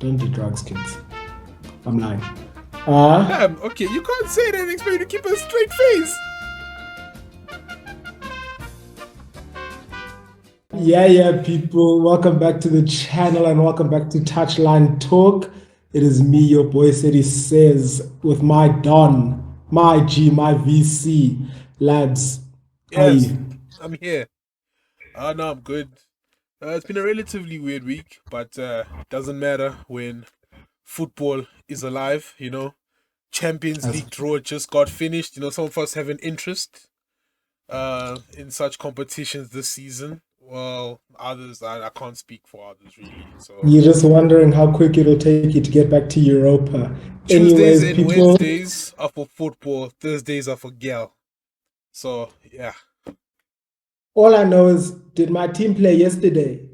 Don't do drugs, kids. I'm lying. Damn, okay, you can't say that and expect me to keep a straight face. Yeah, people. Welcome back to the channel and welcome back to Touchline Talk. It is me, your boy Seti Says, with my Don, my G, my VC. Lads, how are Yes, you? I'm here. No, I'm good. It's been a relatively weird week, but doesn't matter when football is alive, you know. Champions As League draw just got finished. You know, some of us have an interest in such competitions this season. Well, others, I can't speak for others really. So You're just wondering how quick it'll take you to get back to Europa. Tuesdays Anyways, and people, Wednesdays are for football. Thursdays are for gal. So yeah, all I know is, did my team play yesterday?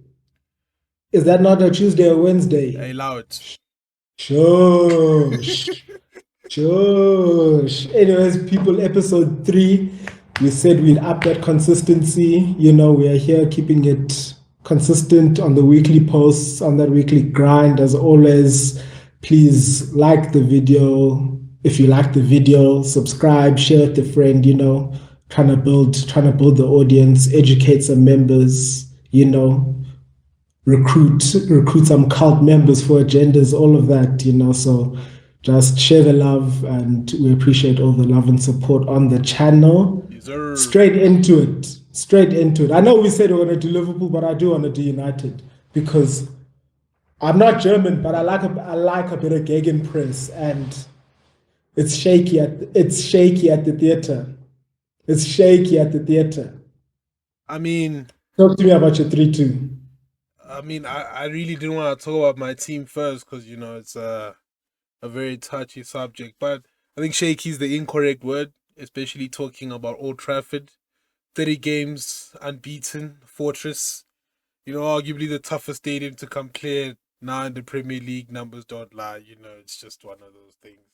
Is that not a Tuesday or I Wednesday? allow it. Shush. Shush. Anyways, people, episode 3, we said we'd up that consistency. You know, we are here keeping it consistent on the weekly posts, on that weekly grind. As always, please like the video. If you like the video, subscribe, share with a friend, you know, trying to build the audience, educate some members, you know, recruit some cult members for agendas, all of that, you know. So just share the love, and we appreciate all the love and support on the channel. Yes, sir. Straight into it. I know we said we want to do Liverpool, but I do want to do United because I'm not German, but I like a bit of gegenpress, and it's shaky at the theater. It's shaky at the theater. I mean, Talk to me about your 3-2. I really didn't want to talk about my team first because, you know, it's a very touchy subject. But I think shaky is the incorrect word, especially talking about Old Trafford. 30 games unbeaten, fortress. You know, arguably the toughest stadium to come clear now in the Premier League. Numbers don't lie. You know, it's just one of those things.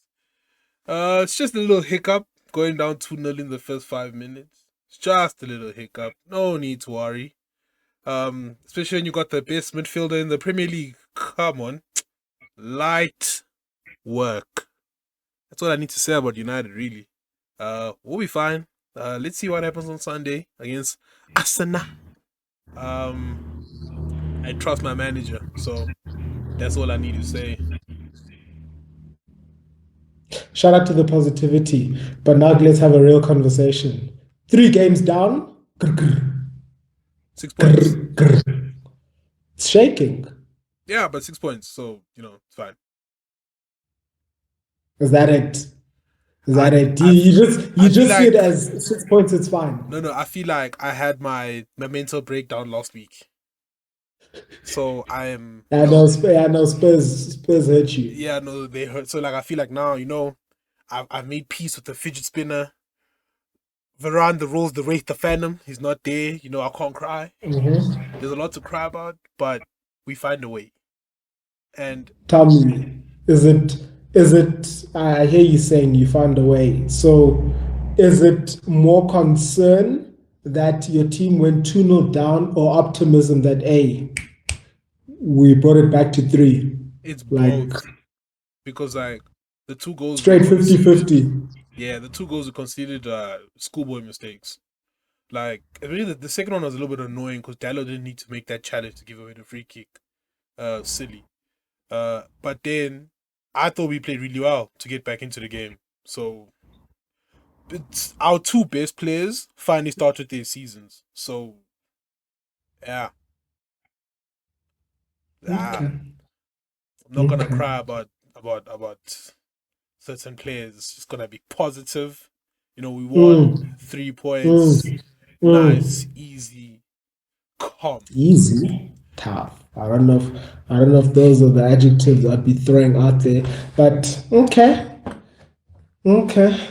It's just a little hiccup going down 2-0 in the first 5 minutes. It's just a little hiccup. No need to worry. Especially when you got the best midfielder in the Premier League. Come on. Light work. That's all I need to say about United, really. We'll be fine. Let's see what happens on Sunday against Assna. I trust my manager, so that's all I need to say. Shout out to the positivity. But now let's have a real conversation. 3 games down. 6 points. It's shaking. Yeah, but 6 points, so, you know, it's fine. Is that it? You just see it as 6 points, it's fine. No, I feel like I had my mental breakdown last week. So I am. I know Spurs hurt you. Yeah, no, they hurt. So like, I feel like now, you know, I've made peace with the fidget spinner. Varane, the Rose, the Wraith, the Phantom. He's not there. You know, I can't cry. Mm-hmm. There's a lot to cry about, but we find a way. And tell me, is it? I hear you saying you found a way. So, is it more concern that your team went 2-0 down, or optimism that we brought it back to 3? It's both. Because like the 2 goals straight 50-50. Yeah, the 2 goals were considered schoolboy mistakes. Like, really, the second one was a little bit annoying because Dallo didn't need to make that challenge to give away the free kick. Silly. But then I thought we played really well to get back into the game. So it's our 2 best players finally started their seasons. So yeah. Okay. I'm not gonna cry about certain players. It's just gonna be positive. You know, we won 3 points. Nice, easy, calm. Easy, tough. I don't know if those are the adjectives I'd be throwing out there, but okay,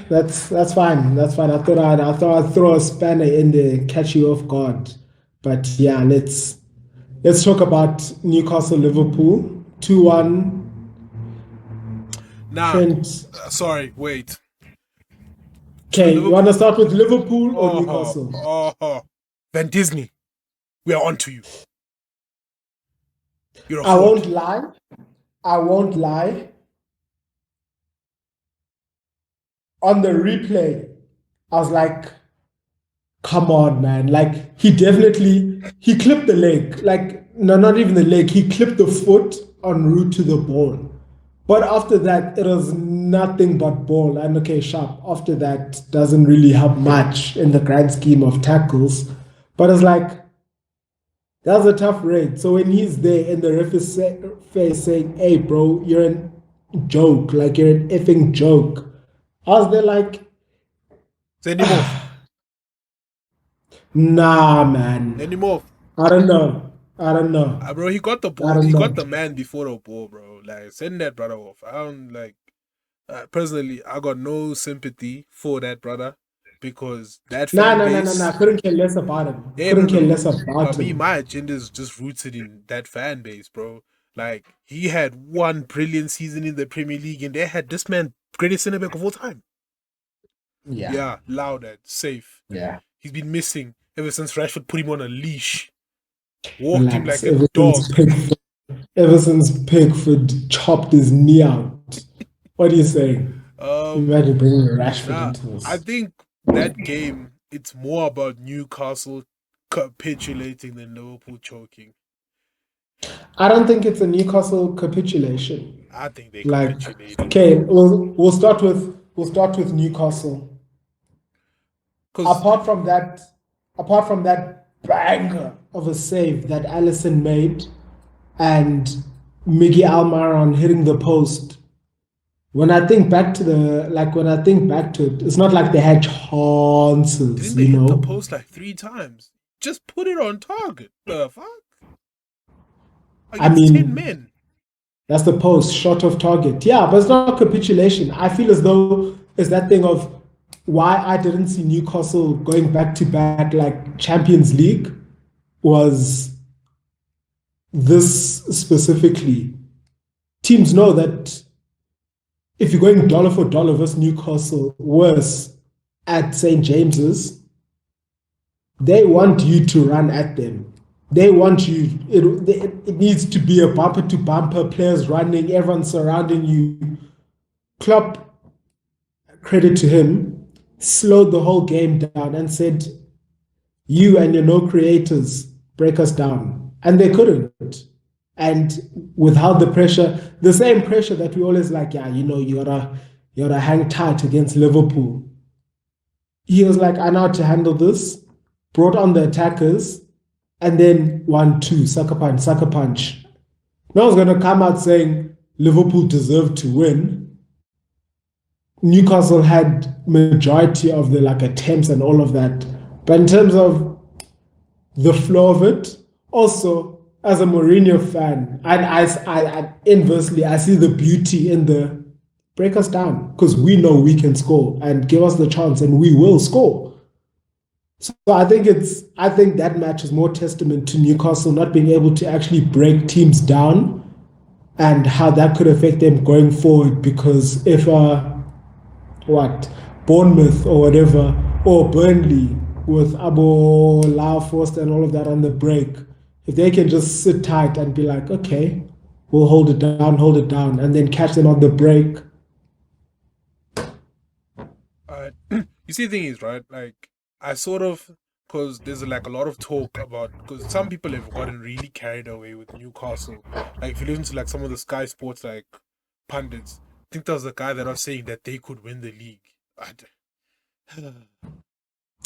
that's fine. I thought I'd throw a spanner in there and catch you off guard, but yeah, let's talk about Newcastle Liverpool 2-1. Nah, sorry, wait. Okay, you want to start with Liverpool or Newcastle? Van Disney, we are on to you. I won't lie. I won't lie. On the replay, I was like, come on, man. Like he clipped the leg. Like, no, not even the leg. He clipped the foot en route to the ball. But after that, it was nothing but ball. And okay, sharp. After that, doesn't really help much in the grand scheme of tackles. But it's like, that was a tough raid. So when he's there and the ref is face saying, hey, bro, you're a joke. Like, you're an effing joke. I was there like, Send him off. nah, man. Send him off. I don't know. I don't know. Bro, he got the I ball. don't He know. got the man before the ball, bro. Like, send that brother off. I don't like. Personally, I got no sympathy for that brother because that fan base. Nah. Couldn't care less about him. Yeah, Couldn't care no. less about But me, him. my agenda is just rooted in that fan base, bro. Like, he had one brilliant season in the Premier League, and they had this man, greatest centre back of all time. Yeah, loud and safe. Yeah. He's been missing ever since Rashford put him on a leash, walked him Relax. like a dog. Ever since Pickford chopped his knee out. What are you saying? Imagine bringing Rashford into this. I think that game, it's more about Newcastle capitulating than Liverpool choking. I don't think it's a Newcastle capitulation. I think they Like, capitulated. okay, we'll start with Newcastle. Apart from that banger of a save that Alisson made and Miggy Almiron hitting the post, when I think back to it, it's not like they had chances. Didn't they hit the post like 3 times? Just put it on target. The fuck? I mean, 10 men. That's the post, shot of target. Yeah, but it's not capitulation. I feel as though it's that thing of why I didn't see Newcastle going back to back like Champions League was this specifically. Teams know that if you're going dollar for dollar versus Newcastle, worse at St. James's, they want you to run at them. They want you. It needs to be a bumper to bumper, players running, everyone surrounding you. Klopp, credit to him, slowed the whole game down and said, "You and your no creators break us down," and they couldn't. And without the same pressure that we always like, yeah, you gotta hang tight against Liverpool. He was like, I know how to handle this. Brought on the attackers, and then 1-2, sucker punch. No one's gonna come out saying Liverpool deserved to win. Newcastle had majority of the attempts and all of that, but in terms of the flow of it, also as a Mourinho fan, and I inversely, I see the beauty in the break us down because we know we can score and give us the chance and we will score. So I think that match is more testament to Newcastle not being able to actually break teams down and how that could affect them going forward. Because if Bournemouth or whatever, or Burnley with Abo Lauforst and all of that on the break, if they can just sit tight and be like, okay, we'll hold it down, and then catch them on the break. You see, the thing is, right? Like, I sort of, because there's a lot of talk about, because some people have gotten really carried away with Newcastle. Like, if you listen to some of the Sky Sports pundits, I think there was a guy that was saying that they could win the league.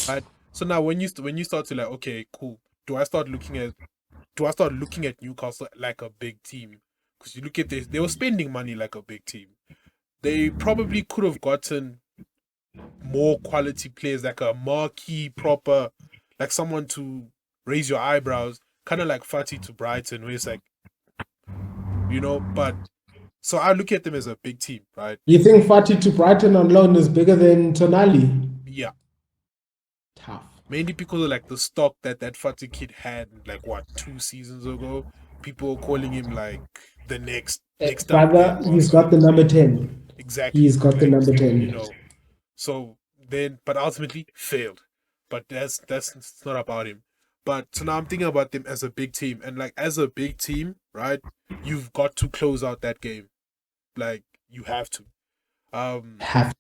Right? So now when you start to okay, cool. Do I start looking at Newcastle like a big team? Because you look at this, they were spending money like a big team. They probably could have gotten more quality players, like a marquee proper, like someone to raise your eyebrows, kind of like Fati to Brighton, where it's but so I look at them as a big team, right? You think Fati to Brighton on loan is bigger than Tonali? Yeah. Tough. Mainly because of the stock that Fati kid had 2 seasons ago. People calling him the next brother, he's got the number 10. Exactly. He's got the number 10. So then, but ultimately failed. But that's not about him. But so now I'm thinking about them as a big team, and like as a big team, right? You've got to close out that game. Like you have to. Um, Have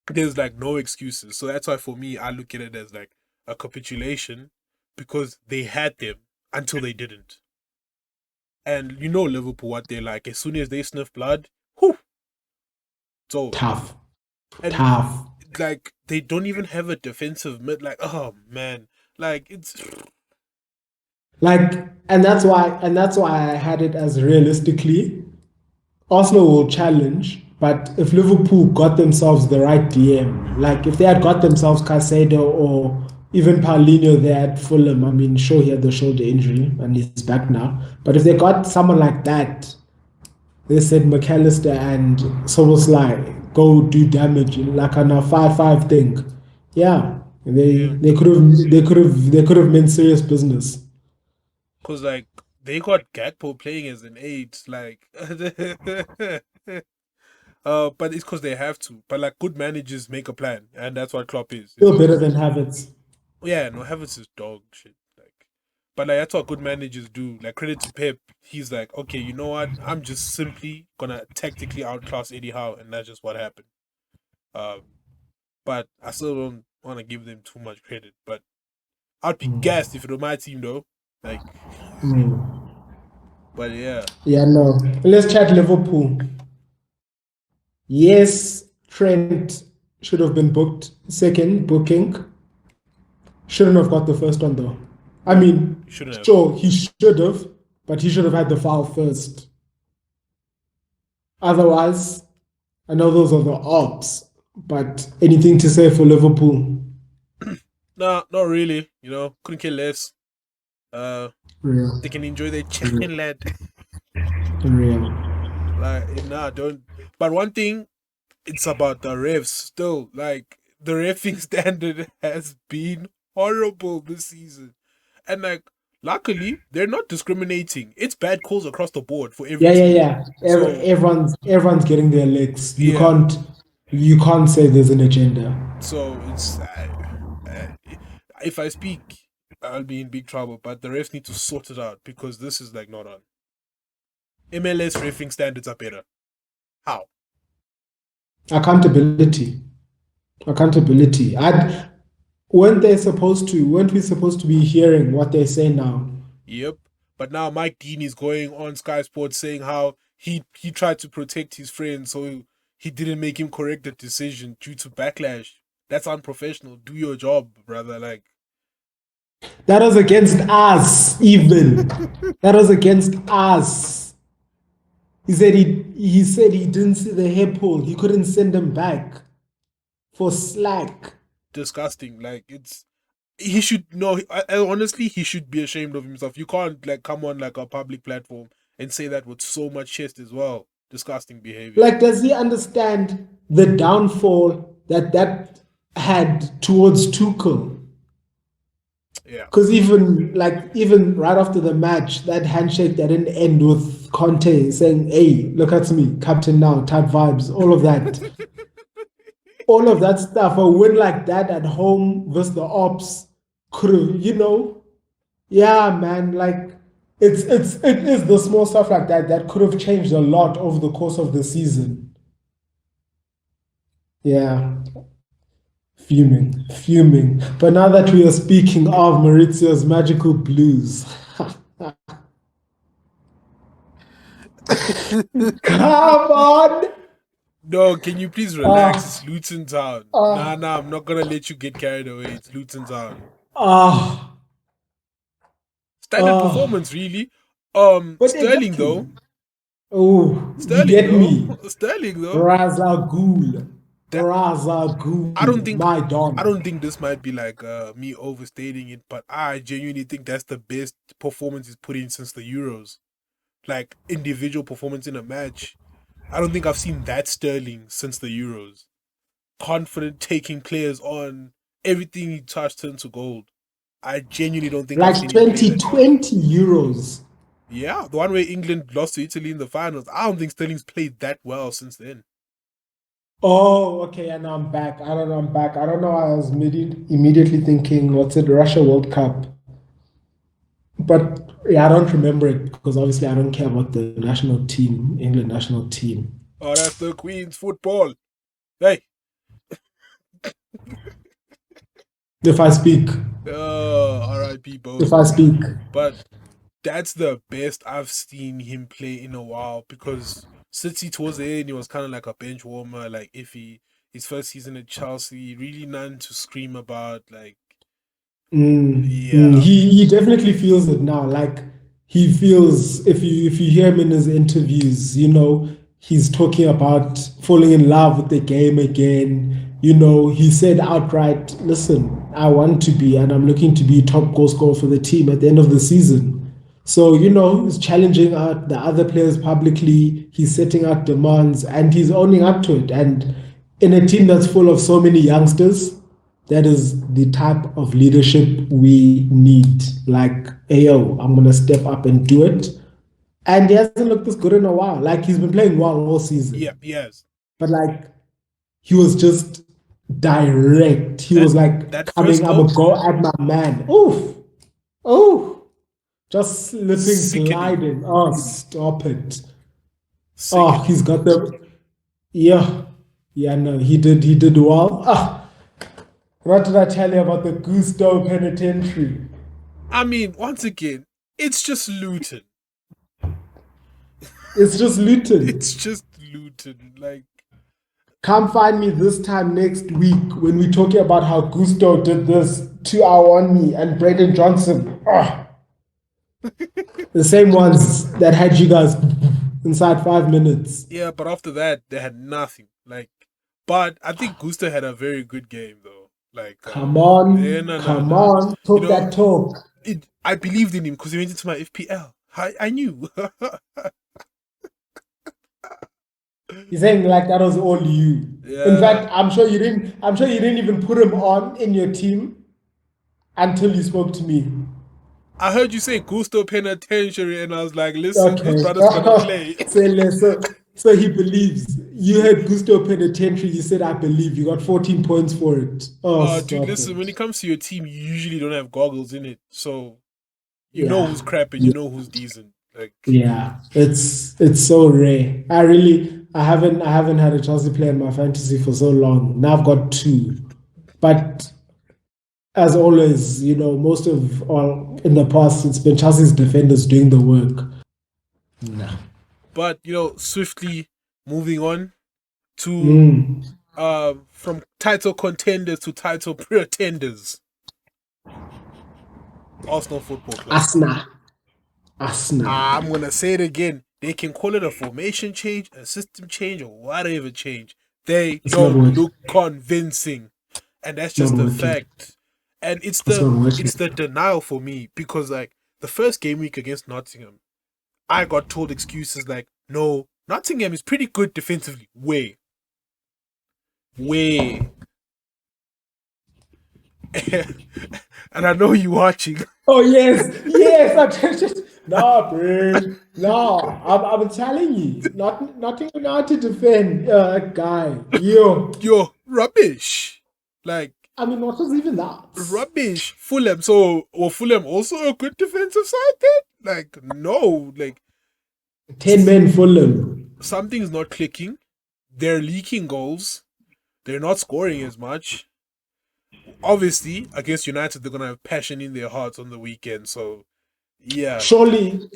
there's like no excuses. So that's why for me, I look at it as like a capitulation because they had them until they didn't. And you know Liverpool what they're like. As soon as they sniff blood, whew, it's over. tough, And tough. like they don't even have a defensive mid. Like oh man, like it's Like, and that's why I had it as realistically. Arsenal will challenge, but if Liverpool got themselves the right DM, like if they had got themselves Caicedo or even Paulinho there at Fulham, I mean, sure, he had the shoulder injury and he's back now. But if they got someone like that, they said McAllister and Soboslai go do damage like on a 5-5 thing. Yeah, they yeah. they could have they could have meant serious business. Cause like they got Gakpo playing as an eight, like but it's because they have to. But like good managers make a plan, and that's what Klopp is. Still It's better than Havertz. yeah, no Havertz is dog shit. Like, but like that's what good managers do. Like credit to Pep, he's like, okay, you know what? I'm just simply gonna tactically outclass Eddie Howe, and that's just what happened. Um, but I still don't want to give them too much credit. But I'd be gassed if it were my team though. Like, Mm. but yeah, Yeah, no. Let's chat Liverpool. Yes, Trent should have been booked second booking. Shouldn't have got the first one though. I no, mean, you shouldn't have. sure, he should have, but he should have had the foul first. Otherwise, I know those are the odds, but anything to say for Liverpool? Nah, not really. You know, couldn't care less. Uh, Real, they can enjoy their real, chicken lad. real. Like, nah, don't. But one thing, it's about the refs still. Like, the refing standard has been horrible this season. And, like, luckily, they're not discriminating. It's bad calls across the board for every Yeah, yeah, team. yeah. So, Everyone's getting their licks. You yeah. can't you can't say there's an agenda. So, it's. Uh, if I speak, I'll be in big trouble. But the refs need to sort it out because this is, like, not on. MLS refing standards are better. How? Accountability. Accountability. Weren't we supposed to be hearing what they say now? Yep. But now Mike Dean is going on Sky Sports saying how he tried to protect his friend, so he didn't make him correct the decision due to backlash. That's unprofessional. Do your job, brother. Like That was against us, even. That was against us. He said he didn't see the hair pull. He couldn't send him back for slack. disgusting. Like it's he should no. Honestly, he should be ashamed of himself. You can't like come on like a public platform and say that with so much chest as well. Disgusting behavior. Like, does he understand the downfall that had towards Tuchel? Yeah. Because even right after the match, that handshake that didn't end with Conte saying, "Hey, look at me, captain now," type vibes, all of that stuff. A win like that at home versus the Ops could have, yeah, man. Like it is the small stuff like that that could have changed a lot over the course of the season. Yeah, fuming, fuming. But now that we are speaking of Maurizio's magical blues, come on. No, can you please relax? Ah, It's Luton Town. ah, Nah, I'm not gonna let you get carried away. It's Luton Town. ah, Standard ah. performance, really. But Sterling exactly. though. Oh, you Sterling get though. me. Sterling though. Brazagul. That I don't Brazagul. think My I Don. don't think this might be like me overstating it, but I genuinely think that's the best performance he's put in since the Euros. Like individual performance in a match. I don't think I've seen that Sterling since the Euros. Confident, taking players on, everything he touched turned to gold. I genuinely don't think I've Like seen him play that well. 2020 Euros. Yeah, the one where England lost to Italy in the finals. I don't think Sterling's played that well since then. Oh, okay. And I'm back. I don't know. I'm back. I don't know. I was immediately thinking, what's it? Russia World Cup. But yeah, I don't remember it because obviously I don't care about the national team, England national team. Oh, that's the Queen's football. Hey, If I speak, R.I.P. if both. I speak, But that's the best I've seen him play in a while because City towards the end he was kind of like a bench warmer, like iffy. His first season at Chelsea, really none to scream about. Like, yeah, he definitely feels it now. Like he feels if you hear him in his interviews, he's talking about falling in love with the game again. He said outright, "Listen, I want to be, and I'm looking to be top goal scorer for the team at the end of the season." So, he's challenging out the other players publicly. He's setting out demands, and he's owning up to it. And in a team that's full of so many youngsters, that is the type of leadership we need. Like, hey, yo, I'm going to step up and do it. And he hasn't looked this good in a while. Like, he's been playing well all yeah, season. yes. But, like, he was just direct. He That was like, that first coming, I'm going goal, to go at my man. Oof. Oh, just slipping, sickening, gliding. Oh, stop it. Oh, sickening. he's got the, yeah. Yeah, no, he did well. What did I tell you about the Gusto Penitentiary? I mean, once again, it's just Luton. It's just It's Luton. just Luton. Like, Come find me this time next week when we're talking about how Gusto did this 2 hour on me and Brendan Johnson. The same ones that had you guys inside 5 minutes. yeah, but after that, they had nothing. Like, but I think Gusto had a very good game though. Like, Come yeah, on, no, no, come no. on, You talk know, that talk. I believed in him because he went into my FPL. I knew. He's saying like that was all you. In Yeah, fact, I'm sure you didn't even put him on in your team until you spoke to me. I heard you say Gusto Penitentiary, and I was like, listen, this Okay. brother's gonna play. So he believes. You had Gusto Penitentiary. You said, I believe. You got 14 points for it. Oh, Dude, stop listen, when it. it comes to your team, you usually don't have goggles in it, so you know Yeah. who's crap and you Yeah. know who's decent. Like, Yeah. It's so rare. I haven't had a Chelsea player in my fantasy for so long. Now I've got two. But as always, most of all in the past, it's been Chelsea's defenders doing the work. No. but swiftly moving on to Mm. from title contenders to title pretenders. Arsenal Football Club. Assna. Assna. I'm gonna say it again. They can call it a formation change, a system change, or whatever change. They It's not don't working. look convincing, and that's Not just a working. fact. And it's It's the not it's working. the denial for me because like the first game week against Nottingham, I got told excuses like, "No, Nottingham is pretty good defensively." Way, and I know you watching. Oh yes, yes. No, bro. No, I'm telling you, nothing now to defend guy. Yo, You're rubbish. Like I mean, what was even that? rubbish. Fulham. So were Fulham also a good defensive side then? Like no. Like 10 men Fulham. something's not clicking. They're leaking goals. They're not scoring as much. Obviously, against United, they're gonna have passion in their hearts on the weekend. So yeah, Surely,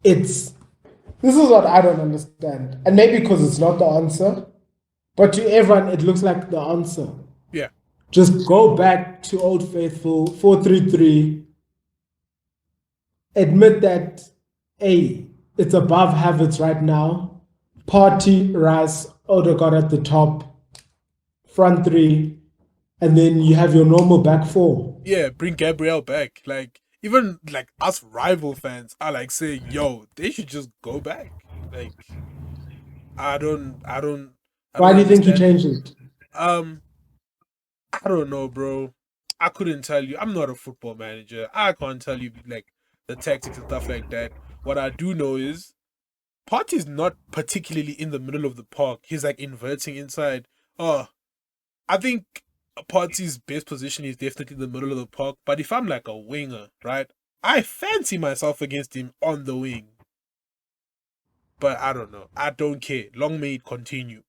it's this is what I don't understand, and maybe because it's not the answer, but to everyone it looks like the answer. yeah, Just go back to Old Faithful 4-3-3. Admit that, hey, it's above Havertz right now. Party, Rice, Odegaard at the top, front three, and then you have your normal back four. yeah. Bring Gabriel back. Like even like us rival fans are like saying, "Yo, they should just go back." Like I Why don't do you think he understand it. changed it? Um, I don't know, bro. I couldn't tell you. I'm not a football manager. I can't tell you like the tactics and stuff like that. What I do know is Party's not particularly in the middle of the park. He's like inverting inside. Oh, I think Partey's best position is definitely the middle of the park. But if I'm like a winger, right, I fancy myself against him on the wing. But I don't know. I don't care. Long may it continue.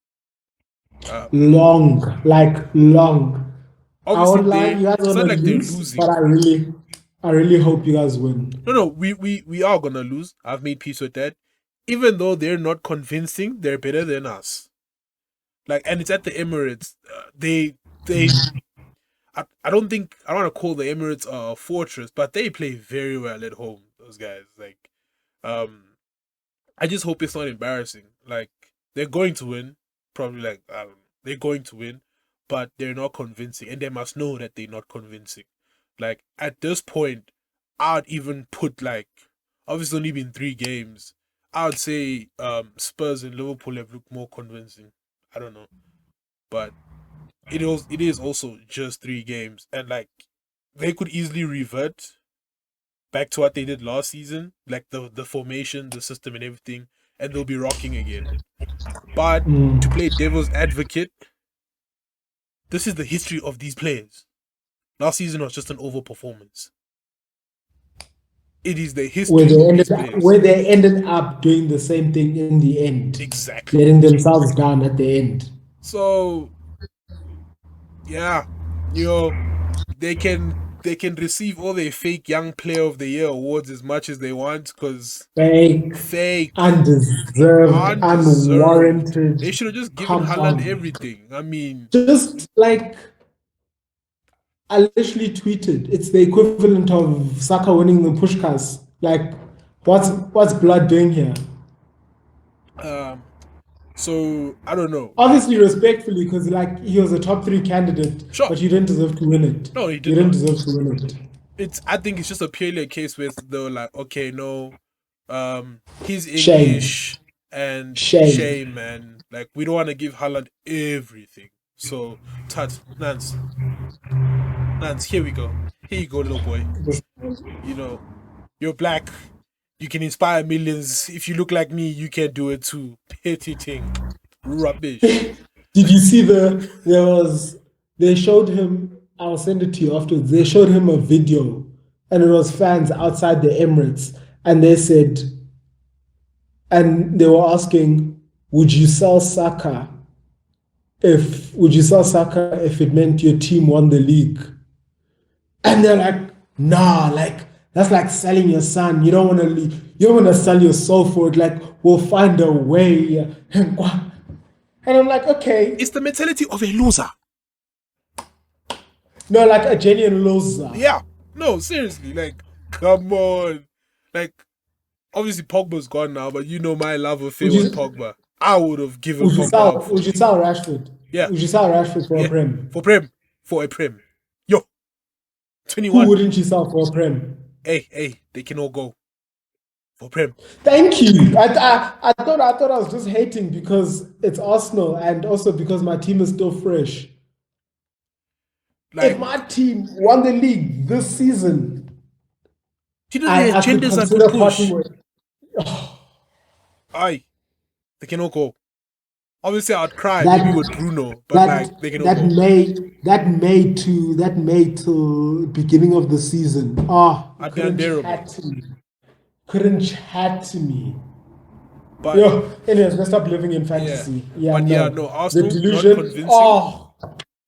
Long, like long. I Obviously, won't lie, you guys it's want not to like they're lose, losing. but I really hope you guys win. No, we are gonna lose. I've made peace with that. Even though they're not convincing, they're better than us. Like, and it's at the Emirates. I don't want to call the Emirates a fortress, but they play very well at home. Those guys, like, I just hope it's not embarrassing. Like, they're going to win, probably. Like, I don't know, they're going to win, but they're not convincing, and they must know that they're not convincing. Like, at this point, I'd even put, like, obviously only been 3 games. I would say Spurs and Liverpool have looked more convincing. I don't know, but it is also just 3 games, and like they could easily revert back to what they did last season, like the formation, the system, and everything, and they'll be rocking again. But to play devil's advocate, this is the history of these players. Last season was just an overperformance. It is the history of these players. Where they ended up doing the same thing in the end. Exactly. Letting themselves down at the end. So, yeah, they can receive all their fake young player of the year awards as much as they want, because fake, undeserved, unwarranted. They should have just given Haaland everything. I mean, just like I literally tweeted, it's the equivalent of Saka winning the Pushkas. Like, what's blood doing here? So I don't know. Obviously, respectfully, because like he was a top 3 candidate, sure, but you didn't deserve to win it. No, he didn't deserve to win it. I think it's just purely a case where they were like, okay, no, he's English and shame, man. Like, we don't want to give Haaland everything. So, Nance, here we go. Here you go, little boy. You know, you're black. You can inspire millions. If you look like me, you can do it too. Petty thing. Rubbish. Did you see they showed him, I'll send it to you afterwards, they showed him a video, and it was fans outside the Emirates, and they said, and they were asking, would you sell Saka if it meant your team won the league? And they're like, nah, like, that's like selling your son. You don't want to sell your soul for it. Like, we'll find a way. And I'm like, okay. It's the mentality of a loser. No, like a genuine loser. Yeah. No, seriously. Like, come on. Like, obviously Pogba's gone now, but you know my love affair with Pogba. I would have given Pogba. Would you sell Rashford? Yeah. Would you sell Rashford for a Prem? For a Prem. Yo. 21. Who wouldn't you sell for a Prem? Hey, they can all go for Prem. Thank you. I thought I was just hating because it's Arsenal, and also because my team is still fresh. Like, if my team won the league this season, I could consider parting with. Aye, they can all go. Obviously, I'd cry maybe with Bruno, but they can all go. That May till beginning of the season. Couldn't chat to me. But anyways, let's stop living in fantasy. Arsenal, the delusion.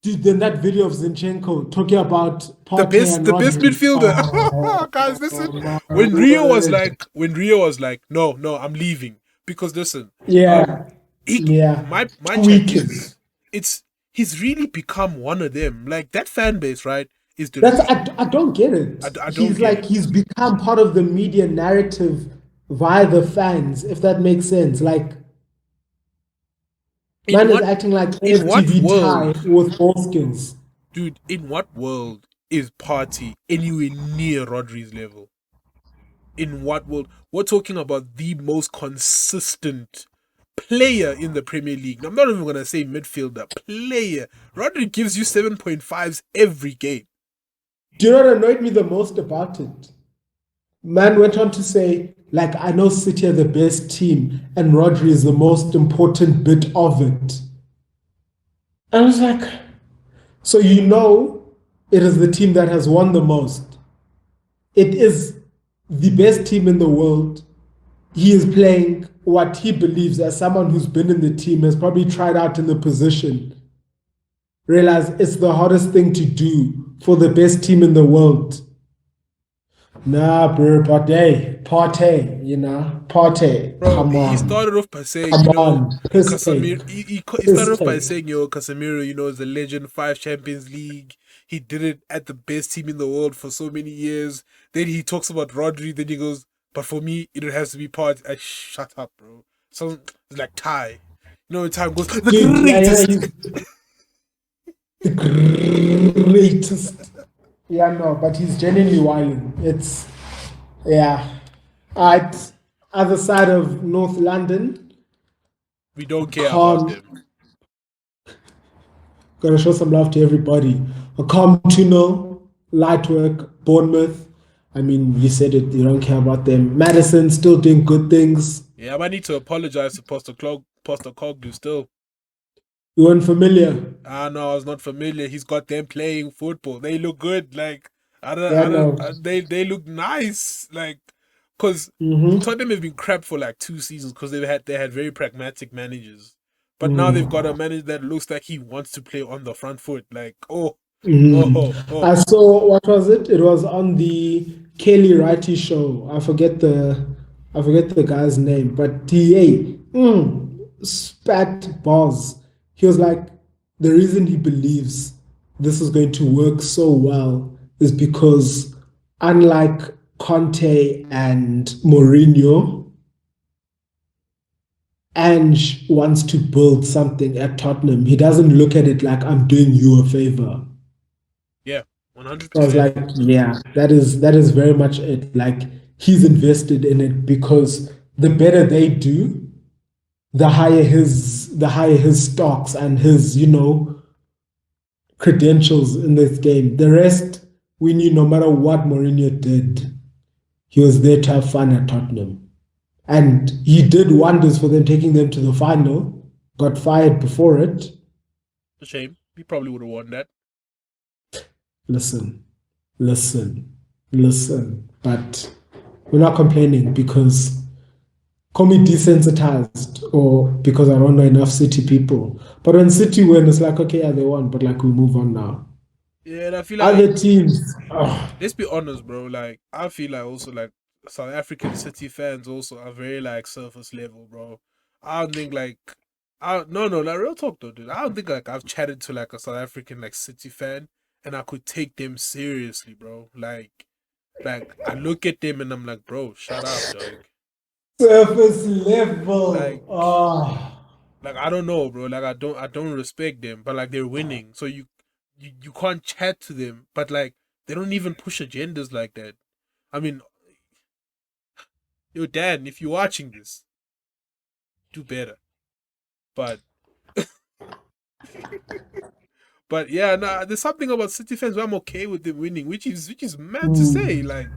Dude, then that video of Zinchenko talking about the best midfielder. Guys, listen. When Rio was like, no, I'm leaving, because listen. My check is he's really become one of them. Like, that fan base, right? I don't get it. He's become part of the media narrative via the fans, if that makes sense. Like, man is acting like FTV tie with Balskins. Dude, in what world is Partey anywhere near Rodri's level? In what world? We're talking about the most consistent player in the Premier League. I'm not even going to say midfielder. Player. Rodri gives you 7.5s every game. Do you know what annoyed me the most about it? Man went on to say, like, I know City are the best team and Rodri is the most important bit of it. I was like, So you know it is the team that has won the most. It is the best team in the world. He is playing what he believes as someone who's been in the team, has probably tried out in the position, realize it's the hardest thing to do for the best team in the world. Nah, bro, party, party. Bro, Come he on, started off by saying, come on, piss Casemiro. take, He started piss off by take. saying, Casemiro, is a legend, 5 Champions League. He did it at the best team in the world for so many years. Then he talks about Rodri. Then he goes, but for me, it has to be part. Shut up, bro. So it's like Ty. Time goes the Dude, yeah, greatest. he's the greatest. Yeah, no, but he's genuinely wilding. It's yeah. At other side of North London, We don't care about calm. them. Gotta show some love to everybody. A calm 2-0, light work, Bournemouth. I mean, you said it, you don't care about them. Madison still doing good things. Yeah, I might need to apologize to Pastor Coglu still. You weren't familiar. No, I was not familiar. He's got them playing football. They look good. Like Yeah, no. they look nice. Like, cause Mm-hmm. Tottenham have been crap for like 2 seasons because they had very pragmatic managers. But now they've got a Mm. manager that looks like he wants to play on the front foot. Like, I saw, what was it? It was on the Kelly Wrighty show. I forget the guy's name, but spat balls. He was like, the reason he believes this is going to work so well is because unlike Conte and Mourinho, Ange wants to build something at Tottenham. He doesn't look at it like I'm doing you a favor. yeah, 100%. I was like, yeah, that is very much it. Like he's invested in it because the better they do, the higher his stocks and his, credentials in this game. The rest, we knew no matter what Mourinho did, he was there to have fun at Tottenham. And he did wonders for them, taking them to the final, got fired before it. A shame. He probably would have won that. Listen, listen, listen. But we're not complaining because call me desensitized or because I don't know enough City people. But when City win, it's like, okay, yeah, they won, but like we move on now. Yeah, and I feel like Other teams, let's be honest, bro. Like, I feel like also like South African City fans also are very like surface level, bro. I don't think like like real talk though, dude. I don't think like I've chatted to like a South African like City fan and I could take them seriously, bro. Like I look at them and I'm like, bro, shut up, dog. surface level. Like Oh, like I don't know, bro. Like I don't respect them, but like they're winning, so you can't chat to them, but like they don't even push agendas like that. I mean, yo, Dan, if you're watching this, do better. But but yeah, nah, there's something about City fans where I'm okay with them winning, which is mad to say. mm, Like,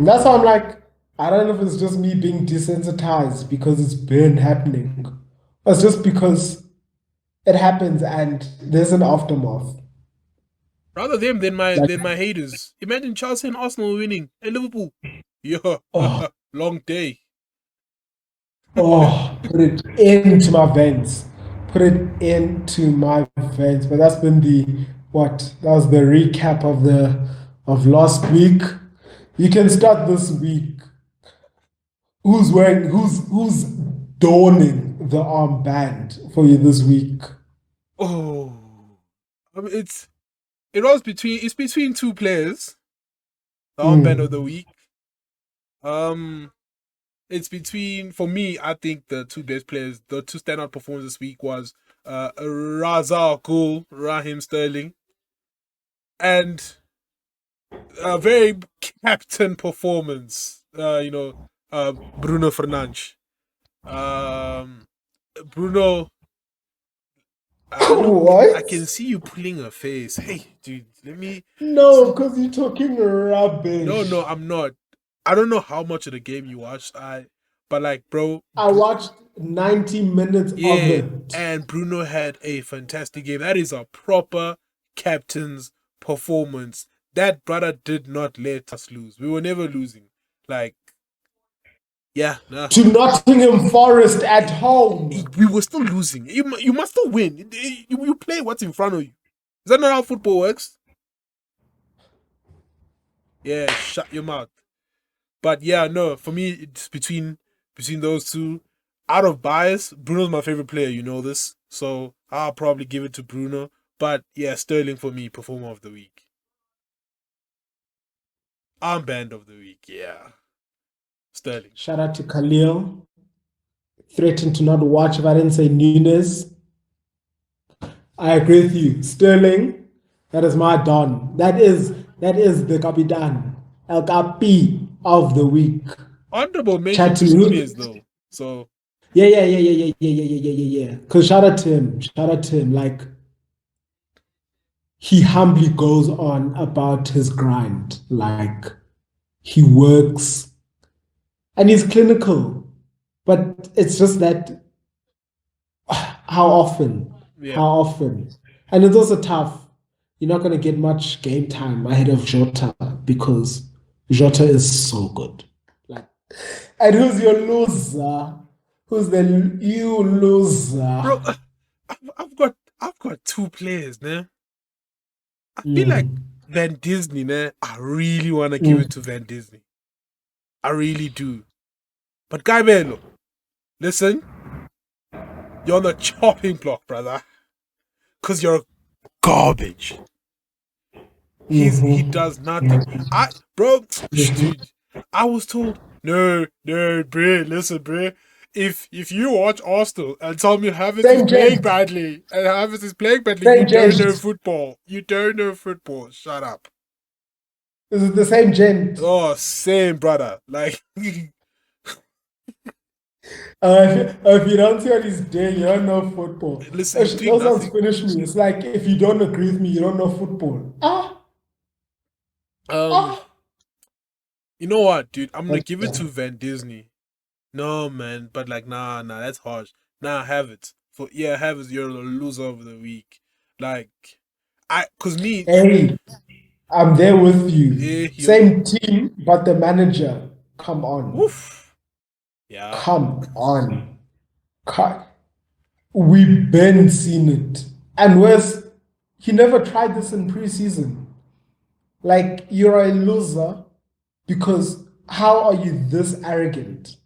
That's how I'm like, I don't know if it's just me being desensitized because it's been happening. Or it's just because it happens and there's an aftermath. rather them than my Like, than my haters. Imagine Chelsea and Arsenal winning and Liverpool. Yeah, oh, long day. put it into my veins. Put it into my veins. But that's been the what? That was the recap of last week. You can start this week. Who's donning the armband for you this week? Oh, I mean, it's between two players. The armband of the Mm. week. Um, it's between for me. I think the two best players, the two standout performers this week was Raza Ghul, Raheem Sterling, and a very captain performance. Bruno Fernandes. Um, Bruno, look, I What? can see you pulling a face. Hey, dude, let me. No, because you're talking No, rubbish. I'm not. I don't know how much of the game you watched. But like, bro, I watched 90 minutes of yeah, it. and Bruno had a fantastic game. That is a proper captain's performance. That brother did not let us lose. We were never losing. Like, yeah, nah. To Nottingham Forest at home. We were still losing. You must still win. You play what's in front of you. Is that not how football works? Yeah, shut your mouth. But yeah, no, for me it's between those two. Out of bias, Bruno's my favorite player, you know this. So I'll probably give it to Bruno. But yeah, Sterling for me, performer of the week. Armband of the week, yeah. Sterling. Shout out to Khalil. Threatened to not watch if I didn't say Nunes. I agree with you. Sterling, that is my Don. That is the Capitan. El Capi of the week. Honorable mention to Chatting. Nunes though. So Yeah. Because shout out to him. Shout out to him. Like, he humbly goes on about his grind. Like, he works and he's clinical. But it's just that how often? yeah. How often? And it's also tough. You're not going to get much game time ahead of Jota because Jota is so good. Like, and who's your loser? Who's you loser? Bro, I've got two players, man. I feel like Van Disney, man. I really want to give it to Van Disney. I really do. But Guy Bello, listen, you're on the chopping block, brother. Because you're garbage. He does nothing. Dude, I was told, no, bro, listen, bro. If you watch Arsenal and tell me Havertz is playing badly, and Havertz is playing badly, you don't know football. You don't know football. Shut up. Is it the same gent? Oh, same, brother. Like, if you don't see what he's doing, you don't know football. Listen, those ones finish me. It's like, if you don't agree with me, you don't know football. You know what, dude? I'm gonna give it to Van Disney. No, man, but like, nah, that's harsh. Nah, Havertz. Havertz, you're the loser of the week. Like, Hey, I'm there with you. Same team, but the manager. Come on. Oof. Yeah. Come on. We've been seen it. And worse, he never tried this in preseason. Like, you're a loser because how are you this arrogant?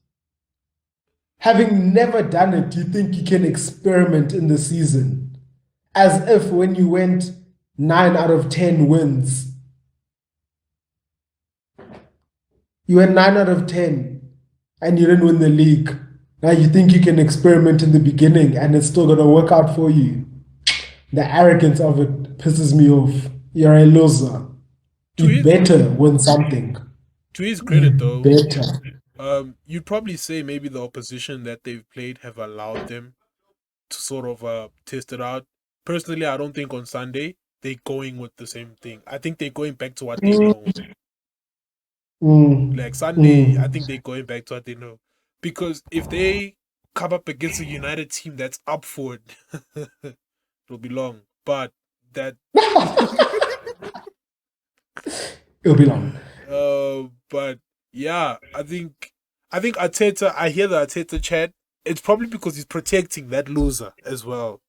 Having never done it, you think you can experiment in the season? As if when you went 9 out of 10 wins, you went 9 out of 10 and you didn't win the league. Now you think you can experiment in the beginning and it's still going to work out for you. The arrogance of it pisses me off. You're a loser. You better win something. To his credit, though, better. You'd probably say maybe the opposition that they've played have allowed them to sort of test it out. Personally, I don't think on Sunday they're going with the same thing. I think they're going back to what they know. Like Sunday, I think they're going back to what they know. Because if they come up against a United team that's up for it, it'll be long. But that it'll be long. But yeah, I think Arteta, I hear the Arteta chat. It's probably because he's protecting that loser as well.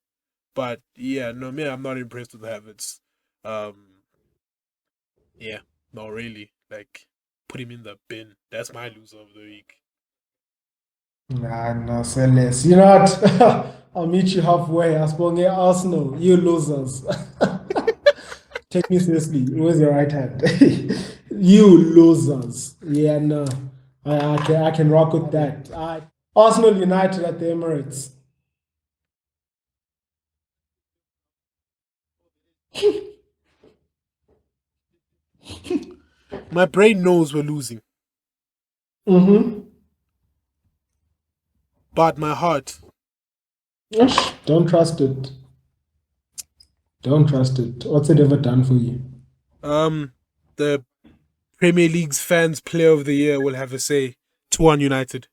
But yeah, no, man, I'm not impressed with Havertz. Yeah, not really. Like, put him in the bin. That's my loser of the week. Nah, no, say less. You know what? I'll meet you halfway. I spoke at Arsenal. You losers. Take me seriously. Where's your right hand? You losers. Yeah, no. I can rock with that. Arsenal United at the Emirates. My brain knows we're losing. But my heart. Don't trust it. Don't trust it. What's it ever done for you? The Premier League's fans player of the year will have a say. 2-1 United.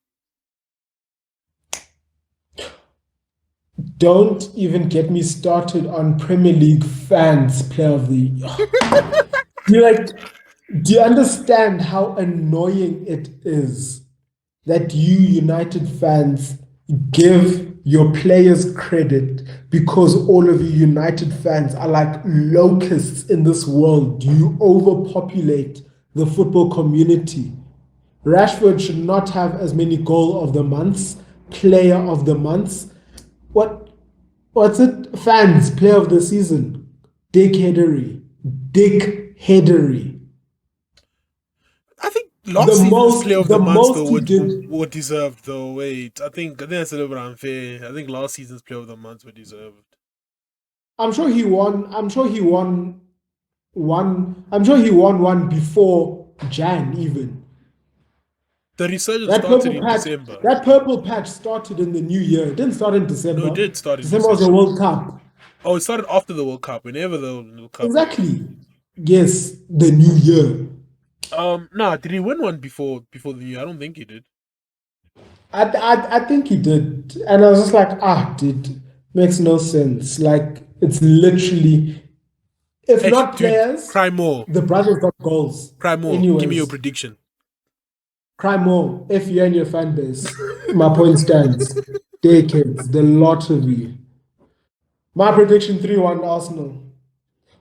Don't even get me started on Premier League fans player of the year. You like, do you understand how annoying it is that you United fans give your players credit because all of you United fans are like locusts in this world? You overpopulate the football community. Rashford should not have as many goal of the months, player of the months. What what's it? Fans, player of the season. Dickheadery. Dickheadery. I think last season's player of the The month though most he did. would deserved though. Wait, I think that's a little bit unfair. I think last season's player of the month were deserved. I'm sure he won. I'm sure he won one. I'm sure he won one before Jan even. The resurgence That started purple in patch. December. That purple patch started in the new year. It didn't start in No, it December. did start in December was the December. World Cup. Oh, it started after the World Cup. Whenever the World Cup ended. Exactly. Yes, the new year. Nah, did he win one before the year? I don't think he did. I think he did. And I was just like, dude, makes no sense. Like, it's literally, if Hey, not dude, players, cry more. the brothers got goals. Cry more. Give me your Anyways, prediction. cry more. If you're in your fan base, my point stands. Decades, the lot of you. My prediction 3-1 Arsenal.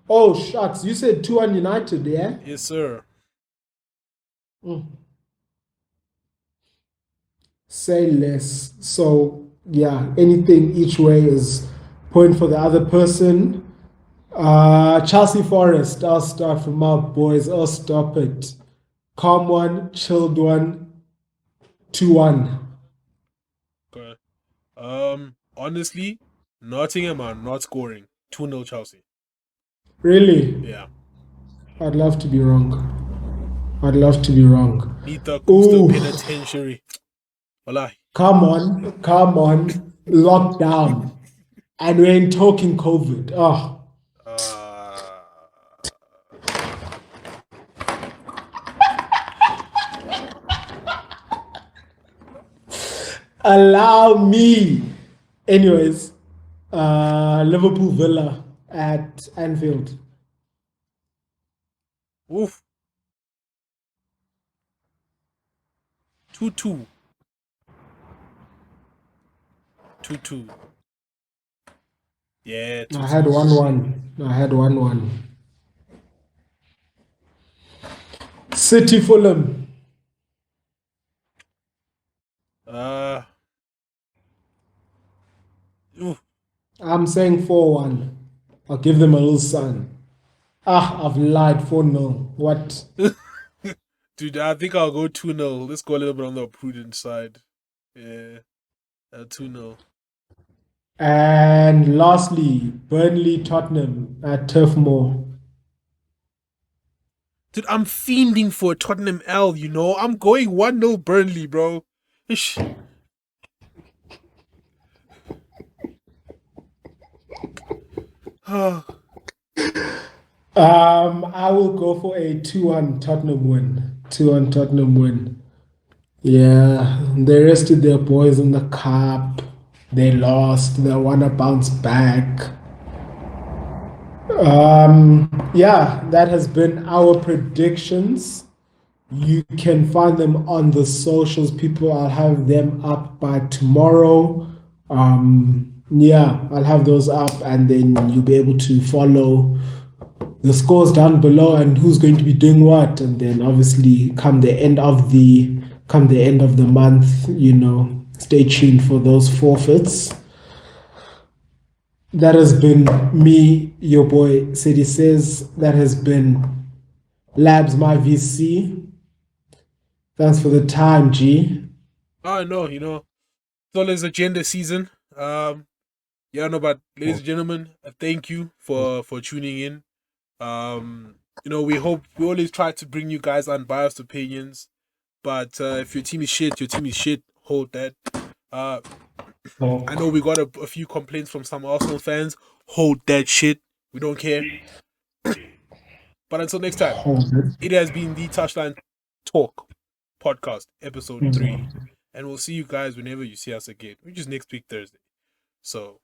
Oh, shucks. You said 2-1 United, yeah? Yes, sir. Mm. Say less. So, yeah, anything each way is point for the other person. Chelsea Forest. I'll start from up, boys. I'll stop it. Calm one, chilled one, 2-1. Okay. Honestly, Nottingham are not scoring. 2-0 Chelsea. Really? Yeah. I'd love to be wrong. I'd love to be wrong. Nita Gusto Ooh, Penitentiary. Wallahi. come on, lockdown. And we ain't talking COVID. Oh, Uh, allow me. Anyways, Liverpool Villa at Anfield. Oof. 2-2. 2-2. Yeah, I had 2-2. 1-1. I had 1-1. City Fulham. Uh, oof. I'm saying 4-1. I'll give them a little sun. I've lied. 4-0. What? Dude, I think I'll go 2-0. Let's go a little bit on the prudent side. Yeah, 2-0. And lastly, Burnley Tottenham at Turf Moor. Dude, I'm fiending for a Tottenham L, you know? I'm going 1-0 Burnley, bro. Ish. I will go for a 2-1 Tottenham win. 2-1 Tottenham win. Yeah, they rested their boys in the cup. They lost. They want to bounce back. Yeah, that has been our predictions. You can find them on the socials, people. I'll have them up by tomorrow. Yeah, I'll have those up, and then you'll be able to follow the scores down below and who's going to be doing what. And then obviously come the end of the month, stay tuned for those forfeits. That has been me, your boy City Says. That has been Labs My VC. Thanks for the time, G. Oh, no, it's always agenda season. Yeah, no, but ladies and gentlemen, thank you for tuning in. We always try to bring you guys unbiased opinions. But if your team is shit, your team is shit. Hold that. I know we got a few complaints from some Arsenal fans. Hold that shit. We don't care. But until next time, it has been the Touchline Talk podcast, episode 3. And we'll see you guys whenever you see us again, which is next week, Thursday. So